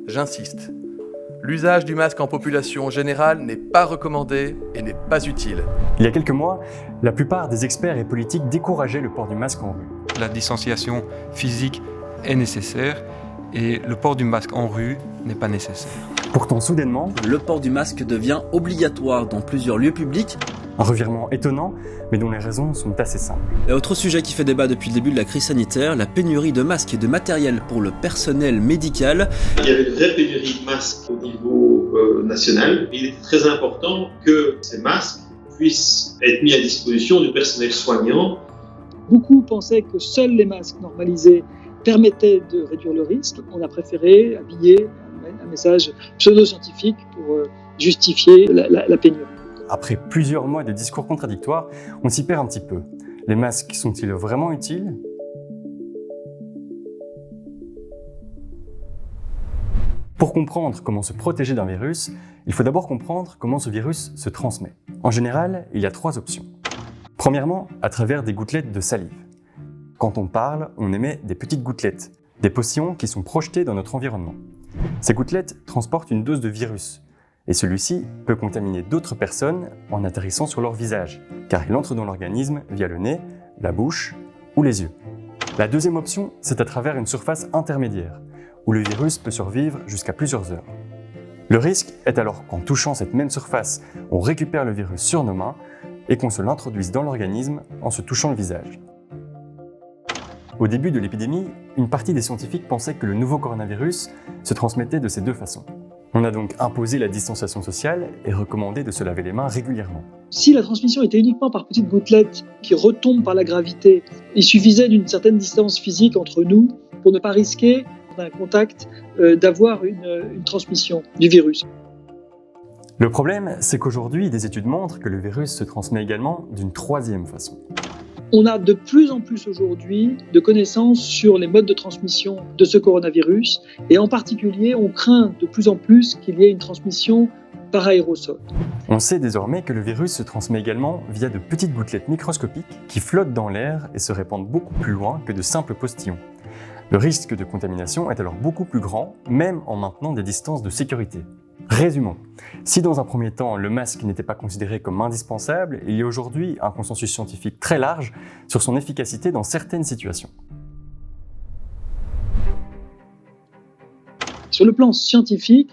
J'insiste. L'usage du masque en population générale n'est pas recommandé et n'est pas utile. Il y a quelques mois, la plupart des experts et politiques décourageaient le port du masque en rue. La distanciation physique est nécessaire et le port du masque en rue n'est pas nécessaire. Pourtant, soudainement, le port du masque devient obligatoire dans plusieurs lieux publics. un revirement étonnant, mais dont les raisons sont assez simples. Et autre sujet qui fait débat depuis le début de la crise sanitaire, la pénurie de masques et de matériel pour le personnel médical. Il y avait une vraie pénurie de masques au niveau national. Il était très important que ces masques puissent être mis à disposition du personnel soignant. Beaucoup pensaient que seuls les masques normalisés permettaient de réduire le risque. On a préféré habiller un message pseudo-scientifique pour justifier la pénurie. Après plusieurs mois de discours contradictoires, on s'y perd un petit peu. Les masques sont-ils vraiment utiles ? Pour comprendre comment se protéger d'un virus, il faut d'abord comprendre comment ce virus se transmet. En général, il y a 3 options. Premièrement, à travers des gouttelettes de salive. Quand on parle, on émet des petites gouttelettes, des potions qui sont projetées dans notre environnement. Ces gouttelettes transportent une dose de virus, et celui-ci peut contaminer d'autres personnes en atterrissant sur leur visage, car il entre dans l'organisme via le nez, la bouche ou les yeux. La deuxième option, c'est à travers une surface intermédiaire, où le virus peut survivre jusqu'à plusieurs heures. Le risque est alors qu'en touchant cette même surface, on récupère le virus sur nos mains et qu'on se l'introduise dans l'organisme en se touchant le visage. Au début de l'épidémie, une partie des scientifiques pensaient que le nouveau coronavirus se transmettait de ces 2 façons. On a donc imposé la distanciation sociale et recommandé de se laver les mains régulièrement. Si la transmission était uniquement par petites gouttelettes qui retombent par la gravité, il suffisait d'une certaine distance physique entre nous pour ne pas risquer d'un contact d'avoir une transmission du virus. Le problème, c'est qu'aujourd'hui, des études montrent que le virus se transmet également d'une 3e façon. On a de plus en plus aujourd'hui de connaissances sur les modes de transmission de ce coronavirus et en particulier, on craint de plus en plus qu'il y ait une transmission par aérosol. On sait désormais que le virus se transmet également via de petites gouttelettes microscopiques qui flottent dans l'air et se répandent beaucoup plus loin que de simples postillons. Le risque de contamination est alors beaucoup plus grand, même en maintenant des distances de sécurité. Résumons. Si dans un premier temps, le masque n'était pas considéré comme indispensable, il y a aujourd'hui un consensus scientifique très large sur son efficacité dans certaines situations. Sur le plan scientifique,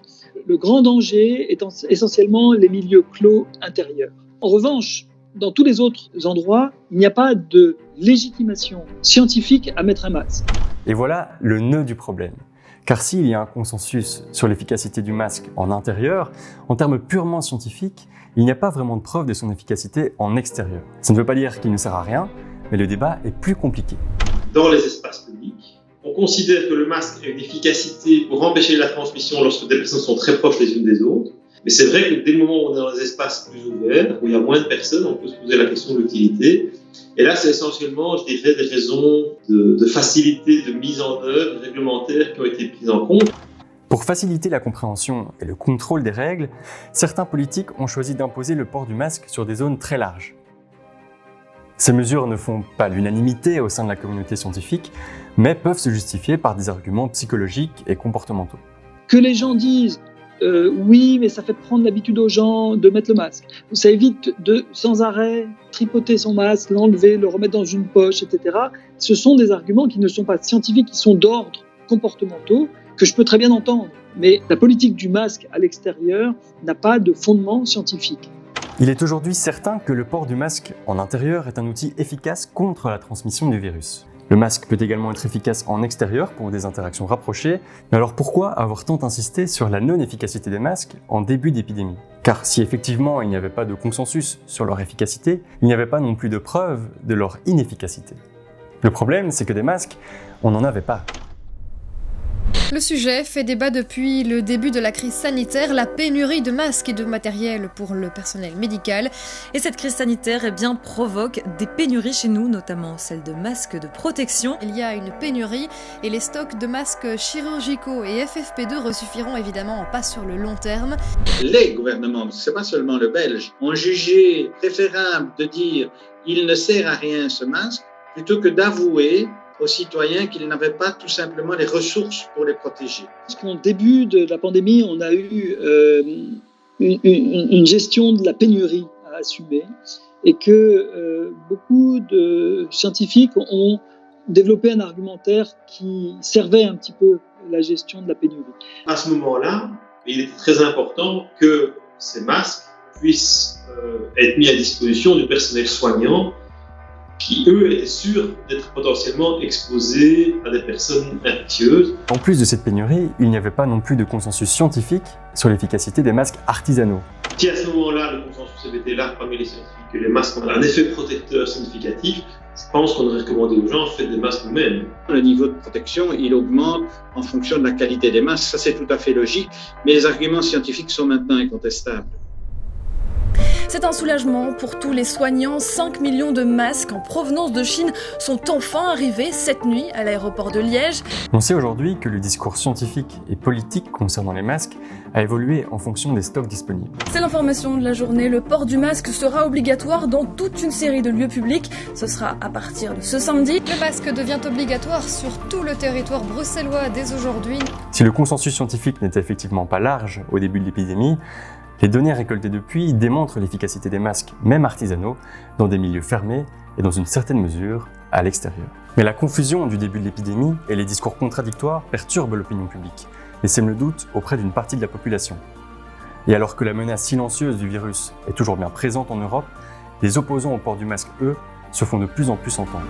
le grand danger est essentiellement les milieux clos intérieurs. En revanche, dans tous les autres endroits, il n'y a pas de légitimation scientifique à mettre un masque. Et voilà le nœud du problème. Car s'il y a un consensus sur l'efficacité du masque en intérieur, en termes purement scientifiques, il n'y a pas vraiment de preuve de son efficacité en extérieur. Ça ne veut pas dire qu'il ne sert à rien, mais le débat est plus compliqué. Dans les espaces publics, on considère que le masque a une efficacité pour empêcher la transmission lorsque des personnes sont très proches les unes des autres. Mais c'est vrai que dès le moment où on est dans des espaces plus ouverts, où il y a moins de personnes, on peut se poser la question de l'utilité. Et là, c'est essentiellement, je dirais, des raisons de facilité de mise en œuvre réglementaire qui ont été prises en compte. Pour faciliter la compréhension et le contrôle des règles, certains politiques ont choisi d'imposer le port du masque sur des zones très larges. Ces mesures ne font pas l'unanimité au sein de la communauté scientifique, mais peuvent se justifier par des arguments psychologiques et comportementaux. Que les gens disent oui, mais ça fait prendre l'habitude aux gens de mettre le masque. Ça évite de, sans arrêt, tripoter son masque, l'enlever, le remettre dans une poche, etc. Ce sont des arguments qui ne sont pas scientifiques, qui sont d'ordre comportementaux, que je peux très bien entendre. Mais la politique du masque à l'extérieur n'a pas de fondement scientifique. Il est aujourd'hui certain que le port du masque en intérieur est un outil efficace contre la transmission du virus. Le masque peut également être efficace en extérieur pour des interactions rapprochées, mais alors pourquoi avoir tant insisté sur la non-efficacité des masques en début d'épidémie ? Car si effectivement il n'y avait pas de consensus sur leur efficacité, il n'y avait pas non plus de preuves de leur inefficacité. Le problème, c'est que des masques, on n'en avait pas. Le sujet fait débat depuis le début de la crise sanitaire, la pénurie de masques et de matériel pour le personnel médical. Et cette crise sanitaire provoque des pénuries chez nous, notamment celle de masques de protection. Il y a une pénurie et les stocks de masques chirurgicaux et FFP2 suffiront évidemment pas sur le long terme. Les gouvernements, c'est pas seulement le belge, ont jugé préférable de dire il ne sert à rien ce masque plutôt que d'avouer aux citoyens qu'ils n'avaient pas tout simplement les ressources pour les protéger. Parce qu'au début de la pandémie, on a eu une gestion de la pénurie à assumer et que beaucoup de scientifiques ont développé un argumentaire qui servait un petit peu la gestion de la pénurie. À ce moment-là, il était très important que ces masques puissent être mis à disposition du personnel soignant qui, eux, étaient sûrs d'être potentiellement exposés à des personnes infectieuses. En plus de cette pénurie, il n'y avait pas non plus de consensus scientifique sur l'efficacité des masques artisanaux. Si à ce moment-là, le consensus avait été là parmi les scientifiques que les masques ont un effet protecteur significatif, je pense qu'on aurait recommandé aux gens, faites des masques vous-même. Le niveau de protection, il augmente en fonction de la qualité des masques, ça c'est tout à fait logique, mais les arguments scientifiques sont maintenant incontestables. C'est un soulagement pour tous les soignants. 5 millions de masques en provenance de Chine sont enfin arrivés cette nuit à l'aéroport de Liège. On sait aujourd'hui que le discours scientifique et politique concernant les masques a évolué en fonction des stocks disponibles. C'est l'information de la journée. Le port du masque sera obligatoire dans toute une série de lieux publics. Ce sera à partir de ce samedi. Le masque devient obligatoire sur tout le territoire bruxellois dès aujourd'hui. Si le consensus scientifique n'était effectivement pas large au début de l'épidémie, les données récoltées depuis démontrent l'efficacité des masques, même artisanaux, dans des milieux fermés et dans une certaine mesure à l'extérieur. Mais la confusion du début de l'épidémie et les discours contradictoires perturbent l'opinion publique et sèment le doute auprès d'une partie de la population. Et alors que la menace silencieuse du virus est toujours bien présente en Europe, les opposants au port du masque, eux, se font de plus en plus entendre.